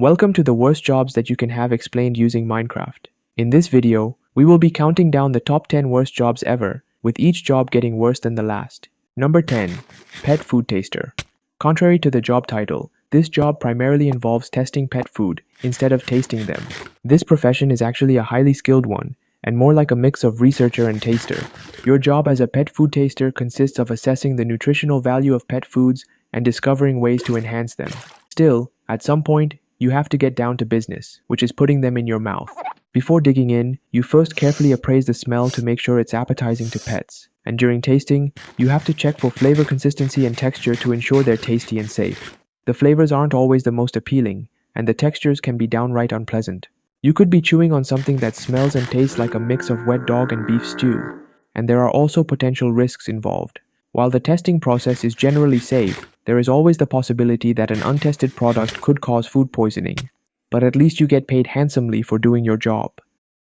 Welcome to the worst jobs that you can have explained using Minecraft. In this video, we will be counting down the top 10 worst jobs ever, with each job getting worse than the last. Number 10. Pet Food Taster. Contrary to the job title, this job primarily involves testing pet food instead of tasting them. This profession is actually a highly skilled one, and more like a mix of researcher and taster. Your job as a pet food taster consists of assessing the nutritional value of pet foods and discovering ways to enhance them. Still, at some point, you have to get down to business, which is putting them in your mouth. Before digging in, you first carefully appraise the smell to make sure it's appetizing to pets. And during tasting, you have to check for flavor consistency and texture to ensure they're tasty and safe. The flavors aren't always the most appealing, and the textures can be downright unpleasant. You could be chewing on something that smells and tastes like a mix of wet dog and beef stew, and there are also potential risks involved. While the testing process is generally safe, there is always the possibility that an untested product could cause food poisoning. But at least you get paid handsomely for doing your job.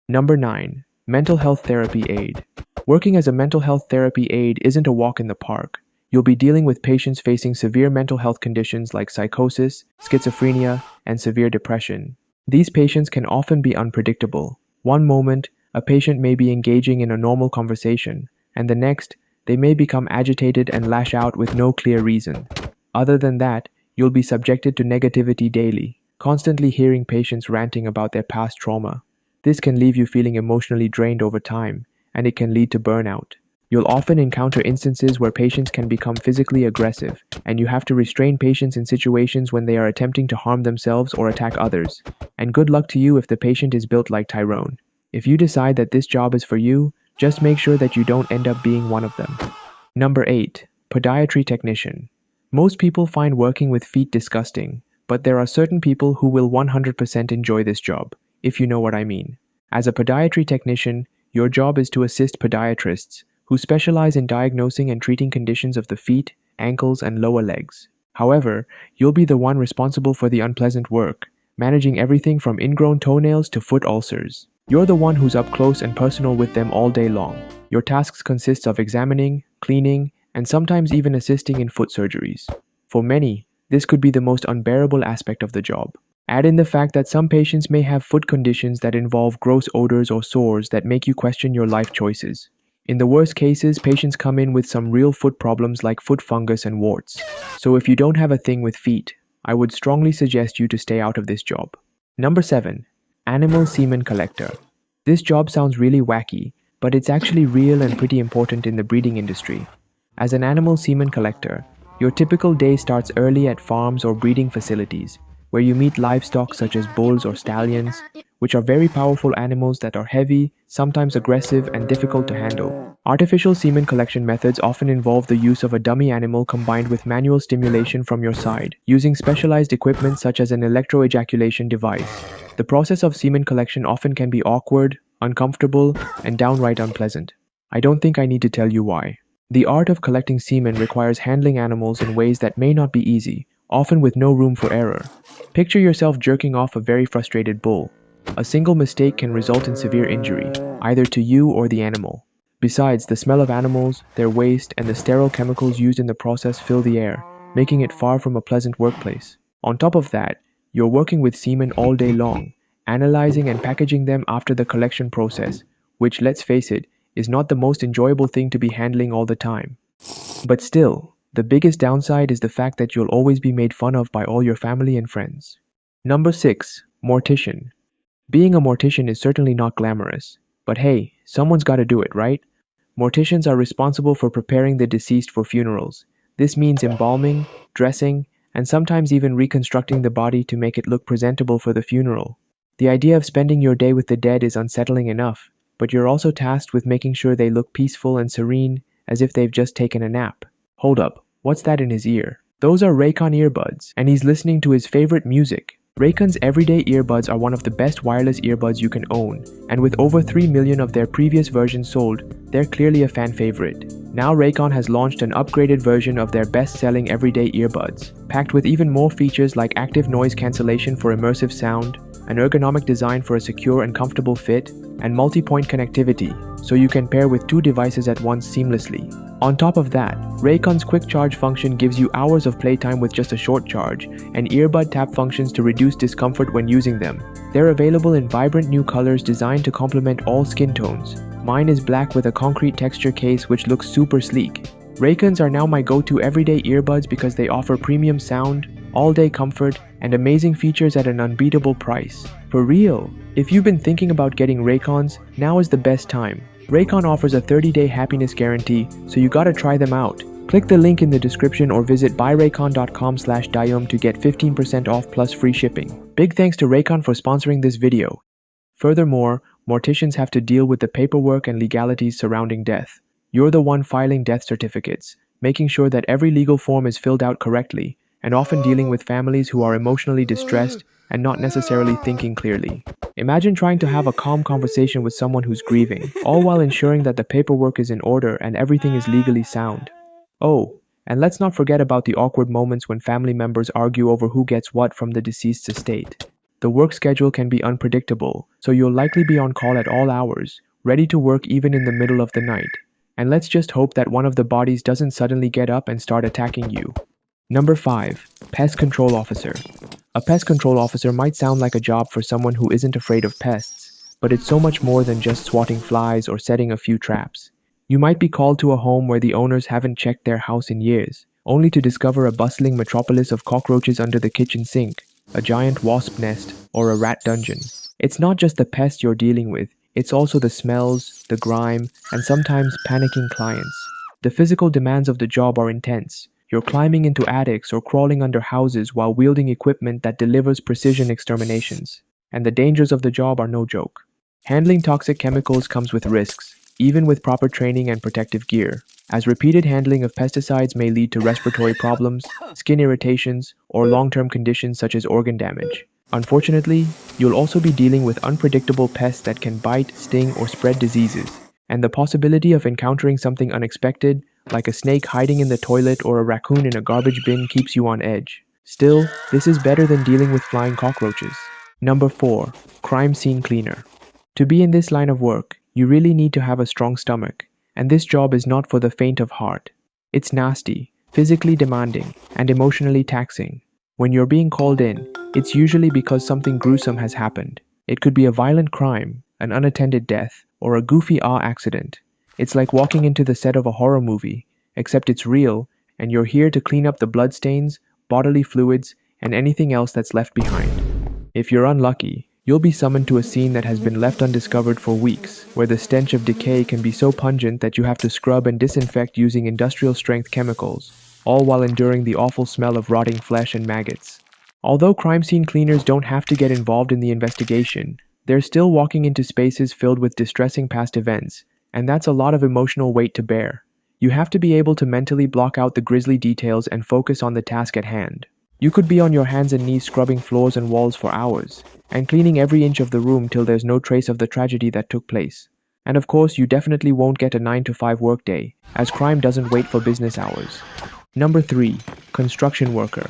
Number 9. Mental Health Therapy Aide. Working as a mental health therapy aide isn't a walk in the park. You'll be dealing with patients facing severe mental health conditions like psychosis, schizophrenia, and severe depression. These patients can often be unpredictable. One moment, a patient may be engaging in a normal conversation, and the next, they may become agitated and lash out with no clear reason. Other than that, you'll be subjected to negativity daily, constantly hearing patients ranting about their past trauma. This can leave you feeling emotionally drained over time, and it can lead to burnout. You'll often encounter instances where patients can become physically aggressive, and you have to restrain patients in situations when they are attempting to harm themselves or attack others. And good luck to you if the patient is built like Tyrone. If you decide that this job is for you, just make sure that you don't end up being one of them. Number 8. Podiatry Technician. Most people find working with feet disgusting, but there are certain people who will 100% enjoy this job, if you know what I mean. As a podiatry technician, your job is to assist podiatrists who specialize in diagnosing and treating conditions of the feet, ankles, and lower legs. However, you'll be the one responsible for the unpleasant work, managing everything from ingrown toenails to foot ulcers. You're the one who's up close and personal with them all day long. Your tasks consist of examining, cleaning, and sometimes even assisting in foot surgeries. For many, this could be the most unbearable aspect of the job. Add in the fact that some patients may have foot conditions that involve gross odors or sores that make you question your life choices. In the worst cases, patients come in with some real foot problems like foot fungus and warts. So if you don't have a thing with feet, I would strongly suggest you to stay out of this job. Number 7. Animal Semen Collector. This job sounds really wacky, but it's actually real and pretty important in the breeding industry. As an animal semen collector, your typical day starts early at farms or breeding facilities, where you meet livestock such as bulls or stallions, which are very powerful animals that are heavy, sometimes aggressive, and difficult to handle. Artificial semen collection methods often involve the use of a dummy animal combined with manual stimulation from your side, using specialized equipment such as an electroejaculation device. The process of semen collection often can be awkward, uncomfortable, and downright unpleasant. I don't think I need to tell you why. The art of collecting semen requires handling animals in ways that may not be easy, often with no room for error. Picture yourself jerking off a very frustrated bull. A single mistake can result in severe injury, either to you or the animal. Besides, the smell of animals, their waste, and the sterile chemicals used in the process fill the air, making it far from a pleasant workplace. On top of that, you're working with semen all day long, analyzing and packaging them after the collection process, which, let's face it, is not the most enjoyable thing to be handling all the time. But still, the biggest downside is the fact that you'll always be made fun of by all your family and friends. Number 6. Mortician. Being a mortician is certainly not glamorous, but hey, someone's got to do it, right? Morticians are responsible for preparing the deceased for funerals. This means embalming, dressing, and sometimes even reconstructing the body to make it look presentable for the funeral. The idea of spending your day with the dead is unsettling enough, but you're also tasked with making sure they look peaceful and serene, as if they've just taken a nap. Hold up, what's that in his ear? Those are Raycon earbuds, and he's listening to his favorite music. Raycon's everyday earbuds are one of the best wireless earbuds you can own, and with over 3 million of their previous versions sold, they're clearly a fan favorite. Now Raycon has launched an upgraded version of their best-selling everyday earbuds, packed with even more features like active noise cancellation for immersive sound, an ergonomic design for a secure and comfortable fit, and multi-point connectivity. so you can pair with 2 devices at once seamlessly. On top of that, Raycon's quick charge function gives you hours of playtime with just a short charge, and earbud tap functions to reduce discomfort when using them. They're available in vibrant new colors designed to complement all skin tones. Mine is black with a concrete texture case which looks super sleek. Raycons are now my go-to everyday earbuds because they offer premium sound, all-day comfort, and amazing features at an unbeatable price. For real! If you've been thinking about getting Raycons, now is the best time. Raycon offers a 30-day happiness guarantee, so you gotta try them out. Click the link in the description or visit buyraycon.com/Dayum to get 15% off plus free shipping. Big thanks to Raycon for sponsoring this video. Furthermore, morticians have to deal with the paperwork and legalities surrounding death. You're the one filing death certificates, making sure that every legal form is filled out correctly, and often dealing with families who are emotionally distressed and not necessarily thinking clearly. Imagine trying to have a calm conversation with someone who's grieving, all while ensuring that the paperwork is in order and everything is legally sound. Oh, and let's not forget about the awkward moments when family members argue over who gets what from the deceased's estate. The work schedule can be unpredictable, so you'll likely be on call at all hours, ready to work even in the middle of the night. And let's just hope that one of the bodies doesn't suddenly get up and start attacking you. Number 5. Pest Control Officer. A pest control officer might sound like a job for someone who isn't afraid of pests, but it's so much more than just swatting flies or setting a few traps. You might be called to a home where the owners haven't checked their house in years, only to discover a bustling metropolis of cockroaches under the kitchen sink, a giant wasp nest, or a rat dungeon. It's not just the pest you're dealing with, it's also the smells, the grime, and sometimes panicking clients. The physical demands of the job are intense. You're climbing into attics or crawling under houses while wielding equipment that delivers precision exterminations. And the dangers of the job are no joke. Handling toxic chemicals comes with risks, even with proper training and protective gear, as repeated handling of pesticides may lead to respiratory problems, skin irritations, or long-term conditions such as organ damage. Unfortunately, you'll also be dealing with unpredictable pests that can bite, sting, or spread diseases, and the possibility of encountering something unexpected, like a snake hiding in the toilet or a raccoon in a garbage bin, keeps you on edge. Still, this is better than dealing with flying cockroaches. Number 4. Crime Scene Cleaner. To be in this line of work, you really need to have a strong stomach, and this job is not for the faint of heart. It's nasty, physically demanding, and emotionally taxing. When you're being called in, it's usually because something gruesome has happened. It could be a violent crime, an unattended death, or a goofy accident. It's like walking into the set of a horror movie, except it's real, and you're here to clean up the bloodstains, bodily fluids, and anything else that's left behind. If you're unlucky, you'll be summoned to a scene that has been left undiscovered for weeks, where the stench of decay can be so pungent that you have to scrub and disinfect using industrial-strength chemicals, all while enduring the awful smell of rotting flesh and maggots. Although crime scene cleaners don't have to get involved in the investigation, they're still walking into spaces filled with distressing past events, and that's a lot of emotional weight to bear. You have to be able to mentally block out the grisly details and focus on the task at hand. You could be on your hands and knees scrubbing floors and walls for hours, and cleaning every inch of the room till there's no trace of the tragedy that took place. And of course, you definitely won't get a 9-to-5 workday, as crime doesn't wait for business hours. Number 3. Construction Worker.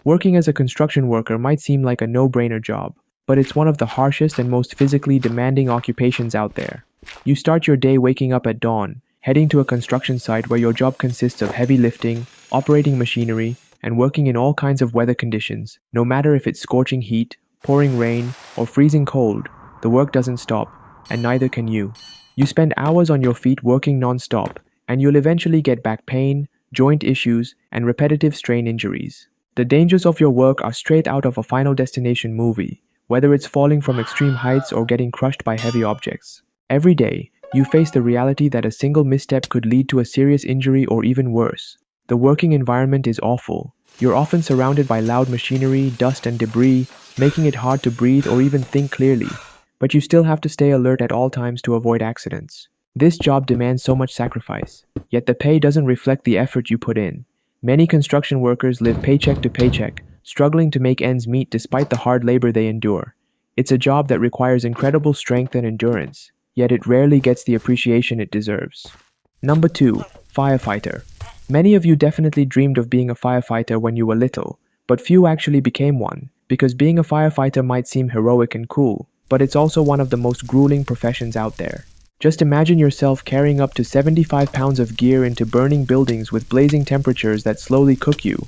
Working as a construction worker might seem like a no-brainer job, but it's one of the harshest and most physically demanding occupations out there. You start your day waking up at dawn, heading to a construction site where your job consists of heavy lifting, operating machinery, and working in all kinds of weather conditions. No matter if it's scorching heat, pouring rain, or freezing cold, the work doesn't stop, and neither can you. You spend hours on your feet working non-stop, and you'll eventually get back pain, joint issues, and repetitive strain injuries. The dangers of your work are straight out of a Final Destination movie, whether it's falling from extreme heights or getting crushed by heavy objects. Every day, you face the reality that a single misstep could lead to a serious injury or even worse. The working environment is awful. You're often surrounded by loud machinery, dust, and debris, making it hard to breathe or even think clearly. But you still have to stay alert at all times to avoid accidents. This job demands so much sacrifice, yet the pay doesn't reflect the effort you put in. Many construction workers live paycheck to paycheck, struggling to make ends meet despite the hard labor they endure. It's a job that requires incredible strength and endurance, yet it rarely gets the appreciation it deserves. Number 2. Firefighter. Many of you definitely dreamed of being a firefighter when you were little, but few actually became one, because being a firefighter might seem heroic and cool, but it's also one of the most grueling professions out there. Just imagine yourself carrying up to 75 pounds of gear into burning buildings with blazing temperatures that slowly cook you.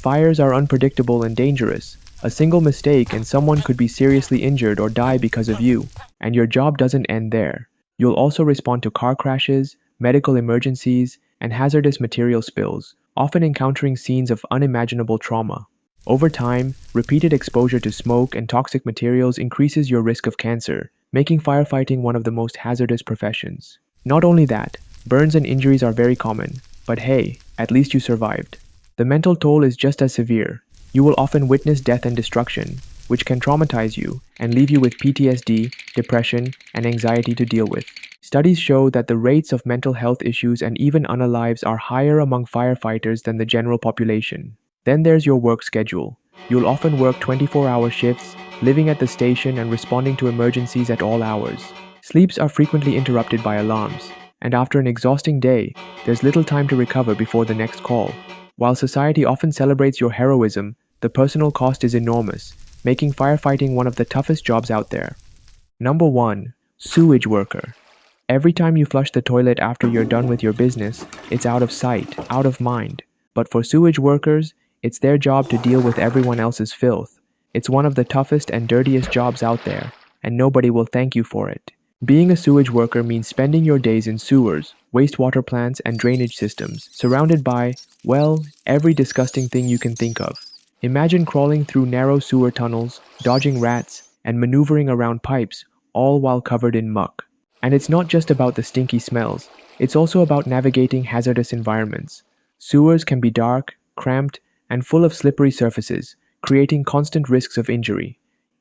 Fires are unpredictable and dangerous. A single mistake and someone could be seriously injured or die because of you. And your job doesn't end there. You'll also respond to car crashes, medical emergencies, and hazardous material spills, often encountering scenes of unimaginable trauma. Over time, repeated exposure to smoke and toxic materials increases your risk of cancer, making firefighting one of the most hazardous professions. Not only that, burns and injuries are very common, but hey, at least you survived. The mental toll is just as severe. You will often witness death and destruction, which can traumatize you and leave you with PTSD, depression, and anxiety to deal with. Studies show that the rates of mental health issues and even unalives are higher among firefighters than the general population. Then there's your work schedule. You'll often work 24-hour shifts, living at the station and responding to emergencies at all hours. Sleeps are frequently interrupted by alarms, and after an exhausting day, there's little time to recover before the next call. While society often celebrates your heroism, the personal cost is enormous, making firefighting one of the toughest jobs out there. Number 1. Sewage Worker. Every time you flush the toilet after you're done with your business, it's out of sight, out of mind. But for sewage workers, it's their job to deal with everyone else's filth. It's one of the toughest and dirtiest jobs out there, and nobody will thank you for it. Being a sewage worker means spending your days in sewers, wastewater plants, and drainage systems, surrounded by, well, every disgusting thing you can think of. Imagine crawling through narrow sewer tunnels, dodging rats, and maneuvering around pipes, all while covered in muck. And it's not just about the stinky smells, it's also about navigating hazardous environments. Sewers can be dark, cramped, and full of slippery surfaces, creating constant risks of injury.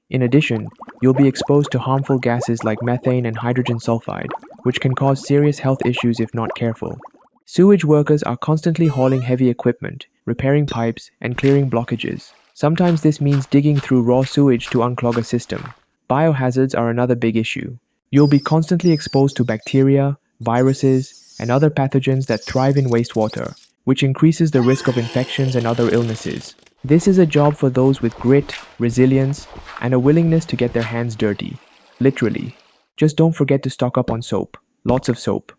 In addition, you'll be exposed to harmful gases like methane and hydrogen sulfide, which can cause serious health issues if not careful. Sewage workers are constantly hauling heavy equipment, repairing pipes, and clearing blockages. Sometimes this means digging through raw sewage to unclog a system. Biohazards are another big issue. You'll be constantly exposed to bacteria, viruses, and other pathogens that thrive in wastewater, which increases the risk of infections and other illnesses. This is a job for those with grit, resilience, and a willingness to get their hands dirty. Literally. Just don't forget to stock up on soap. Lots of soap.